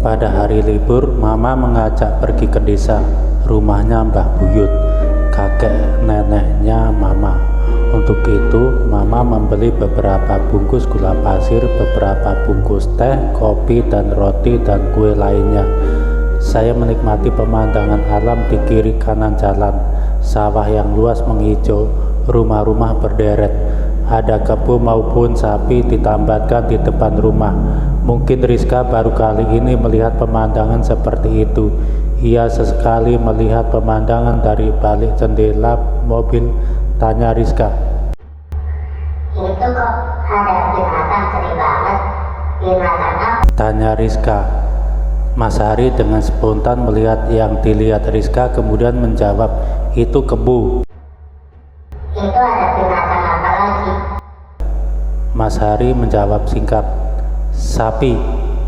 Pada hari libur, Mama mengajak pergi ke desa, rumahnya Mbah Buyut, kakek neneknya Mama. Untuk itu, Mama membeli beberapa bungkus gula pasir, beberapa bungkus teh, kopi, dan roti, dan kue lainnya. Saya menikmati pemandangan alam di kiri kanan jalan, sawah yang luas menghijau, rumah-rumah berderet. Ada kebun maupun sapi ditambatkan di depan rumah. Mungkin Rizka baru kali ini melihat pemandangan seperti itu. Ia sesekali melihat pemandangan dari balik jendela mobil. Tanya Rizka. Itu kok ada binatang gede banget. Binatang apa? Tanya Rizka. Mas Hari dengan spontan melihat yang dilihat Rizka, kemudian menjawab, itu kebo. Itu ada binatang apa lagi? Mas Hari menjawab singkat, sapi.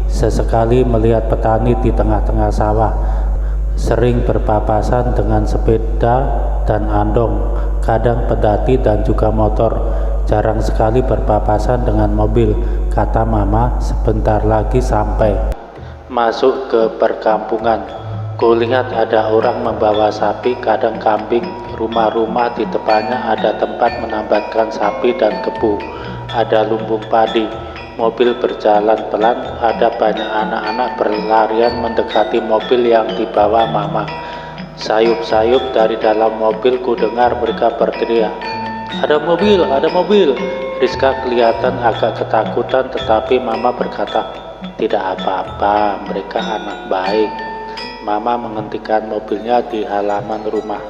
Sesekali melihat petani di tengah-tengah sawah, sering berpapasan dengan sepeda dan andong, kadang pedati dan juga motor, jarang sekali berpapasan dengan mobil. Kata Mama, sebentar lagi sampai. Masuk ke perkampungan, kulihat ada orang membawa sapi, kadang kambing. Rumah-rumah di depannya ada tempat menambatkan sapi dan kebo. Ada lumbung padi. Mobil berjalan pelan, ada banyak anak-anak berlarian mendekati mobil yang dibawa Mama. Sayup-sayup dari dalam mobil ku dengar mereka berteriak, ada mobil, ada mobil. Rizka kelihatan agak ketakutan, tetapi Mama berkata, tidak apa-apa, mereka anak baik. Mama menghentikan mobilnya di halaman rumah.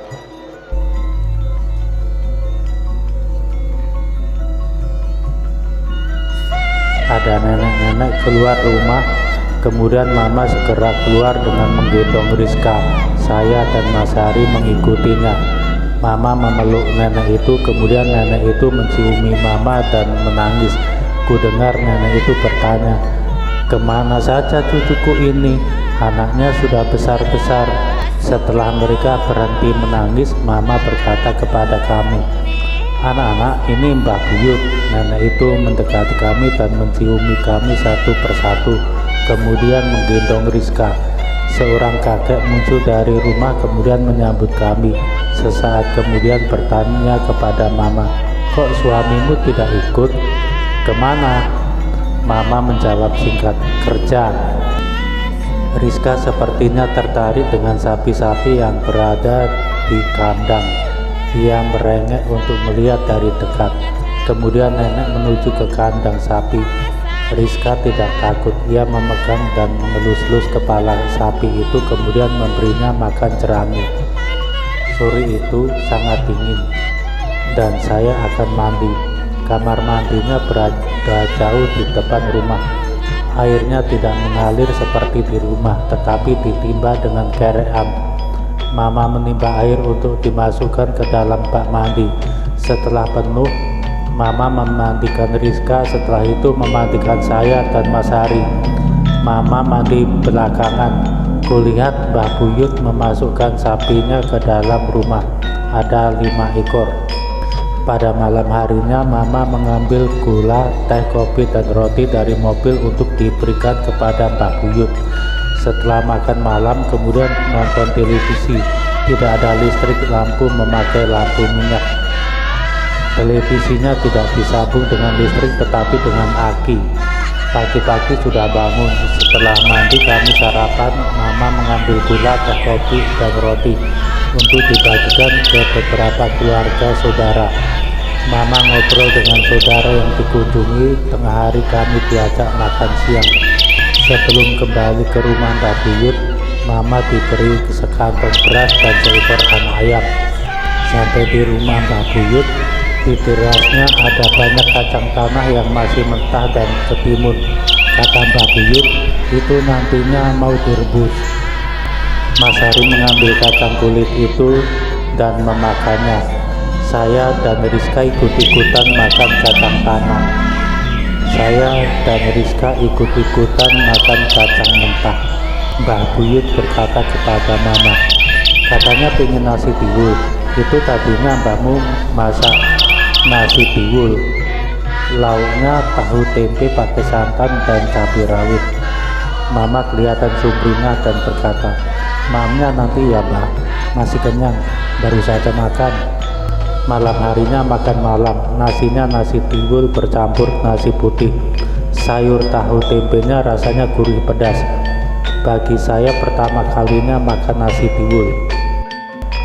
Ada nenek-nenek keluar rumah, kemudian Mama segera keluar dengan menggendong Rizka. Saya dan Mas Hari mengikutinya. Mama memeluk nenek itu, kemudian nenek itu menciumi Mama dan menangis. Ku dengar nenek itu bertanya, kemana saja cucuku ini? Anaknya sudah besar-besar. Setelah mereka berhenti menangis, Mama berkata kepada kami, anak-anak, ini Mbah Buyut. Nenek itu mendekati kami dan menciumi kami satu persatu, kemudian menggendong Rizka. Seorang kakek muncul dari rumah kemudian menyambut kami. Sesaat kemudian bertanya kepada Mama, kok suamimu tidak ikut? Kemana? Mama menjawab singkat, kerja. Rizka sepertinya tertarik dengan sapi-sapi yang berada di kandang. Ia merengek untuk melihat dari dekat. Kemudian nenek menuju ke kandang sapi. Rizka tidak takut. Ia memegang dan mengelus-elus kepala sapi itu, kemudian memberinya makan jerami. Sore itu sangat dingin dan saya akan mandi. Kamar mandinya berada jauh di depan rumah. Airnya tidak mengalir seperti di rumah, tetapi ditimba dengan kerean. Mama menimba air untuk dimasukkan ke dalam bak mandi. Setelah penuh, Mama memandikan Rizka, setelah itu memandikan saya dan Mas Hari. Mama mandi belakangan. Kulihat Mbah Buyut memasukkan sapinya ke dalam rumah. Ada 5 ekor. Pada malam harinya, Mama mengambil gula, teh, kopi, dan roti dari mobil untuk diberikan kepada Mbah Buyut. Setelah makan malam, kemudian nonton televisi. Tidak ada listrik, lampu memakai lampu minyak. Televisinya tidak disambung dengan listrik tetapi dengan aki. Pagi-pagi sudah bangun. Setelah mandi kami sarapan. Mama mengambil gula, teh, kopi, dan roti untuk dibagikan ke beberapa keluarga saudara. Mama ngobrol dengan saudara yang dikunjungi. Tengah hari kami diajak makan siang. Sebelum kembali ke rumah Mbah Buyut, Mama diberi sekantong beras dan seekor anak ayam. Sampai di rumah Mbah Buyut, di terasnya ada banyak kacang tanah yang masih mentah dan ketimun. Kata Mbah Buyut, itu nantinya mau direbus. Mas Hari mengambil kacang kulit itu dan memakannya. Saya dan Rizka ikut-ikutan makan kacang tanah. Saya dan Rizka ikut-ikutan makan kacang mentah. Mbah Buyut berkata kepada Mama, katanya pengen nasi tiwul. Itu tadinya mbahmu masak nasi tiwul. Lauknya tahu tempe pakai santan dan cabai rawit. Mama kelihatan sumringah dan berkata, "Maamnya nanti ya Mbak, masih kenyang, baru saja makan." Malam harinya makan malam, nasinya nasi tiwul bercampur nasi putih. Sayur tahu tempenya rasanya gurih pedas. Bagi saya pertama kalinya makan nasi tiwul.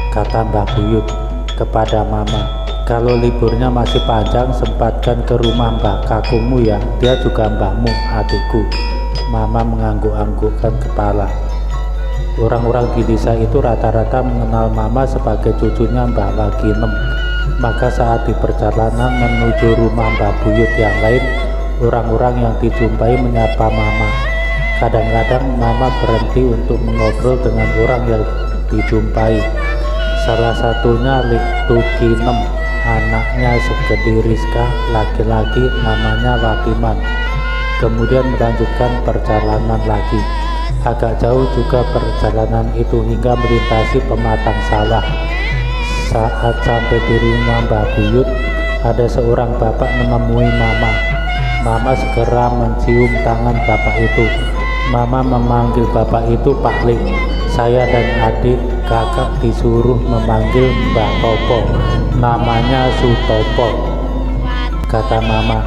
Kata Mbak Buyut kepada Mama, "Kalau liburnya masih panjang, sempatkan ke rumah Mbak Kakungmu ya, dia juga mbahmu, adikku." Mama mengangguk-anggukkan kepala. Orang-orang di desa itu rata-rata mengenal Mama sebagai cucunya Mbah Waginem. Maka saat di perjalanan menuju rumah Mbah Buyut yang lain, orang-orang yang dijumpai menyapa Mama. Kadang-kadang Mama berhenti untuk mengobrol dengan orang yang dijumpai. Salah satunya Liktu Kinem, anaknya segede Rizka, laki-laki namanya Watiman. Kemudian melanjutkan perjalanan lagi. Agak jauh juga perjalanan itu hingga melintasi pematang sawah. Saat sampai di rumah Mbah Buyut, ada seorang bapak menemui Mama. Mama segera mencium tangan bapak itu. Mama memanggil bapak itu Pak Lik. Saya dan adik kakak disuruh memanggil Mbah Topo, namanya Sutopo. Kata Mama,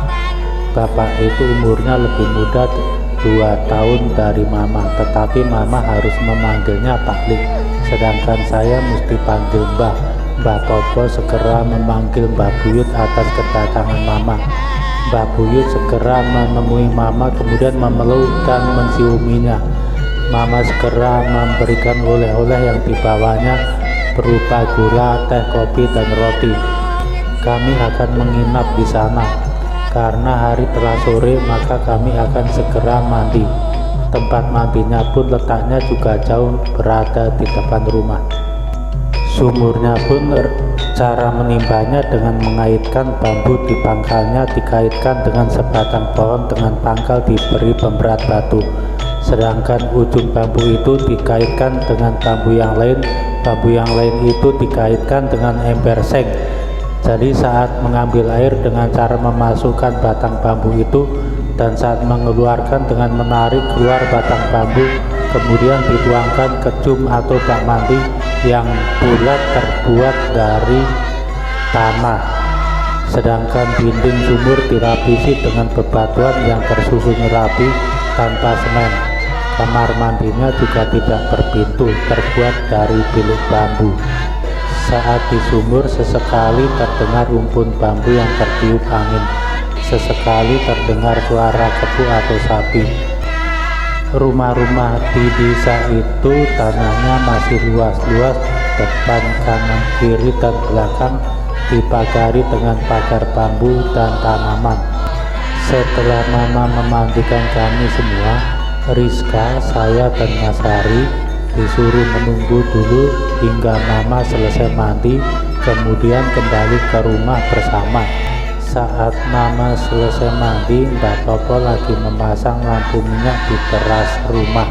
bapak itu umurnya lebih muda 2 tahun dari Mama, tetapi Mama harus memanggilnya Pak Lik, sedangkan saya mesti panggil Mbah. Mbah Topo segera memanggil Mbah Buyut atas kedatangan Mama. Mbah Buyut segera menemui Mama, kemudian memeluk dan menciuminya. Mama segera memberikan oleh-oleh yang dibawanya berupa gula, teh, kopi, dan roti. Kami akan menginap di sana. Karena hari telah sore, maka kami akan segera mandi. Tempat mandinya pun letaknya juga jauh, berada di depan rumah. Sumurnya pun cara menimbanya dengan mengaitkan bambu di pangkalnya, dikaitkan dengan sebatang pohon dengan pangkal diberi pemberat batu. Sedangkan ujung bambu itu dikaitkan dengan bambu yang lain itu dikaitkan dengan ember seng. Jadi saat mengambil air dengan cara memasukkan batang bambu itu, dan saat mengeluarkan dengan menarik keluar batang bambu, kemudian dituangkan ke jum atau bak mandi yang bulat terbuat dari tanah. Sedangkan dinding sumur dilapisi dengan bebatuan yang tersusun rapi tanpa semen. Kamar mandinya juga tidak berpintu, terbuat dari bilik bambu. Saat di sumur, sesekali terdengar rumpun bambu yang tertiup angin. Sesekali terdengar suara kebo atau sapi. Rumah-rumah di desa itu tanahnya masih luas-luas, depan, kanan, kiri, dan belakang dipagari dengan pagar bambu dan tanaman. Setelah Mama memandikan kami semua, Rizka, saya, dan Mas Hari disuruh menunggu dulu hingga Mama selesai mandi, kemudian kembali ke rumah bersama. Saat Mama selesai mandi, Mbak Topo lagi memasang lampu minyak di teras rumah.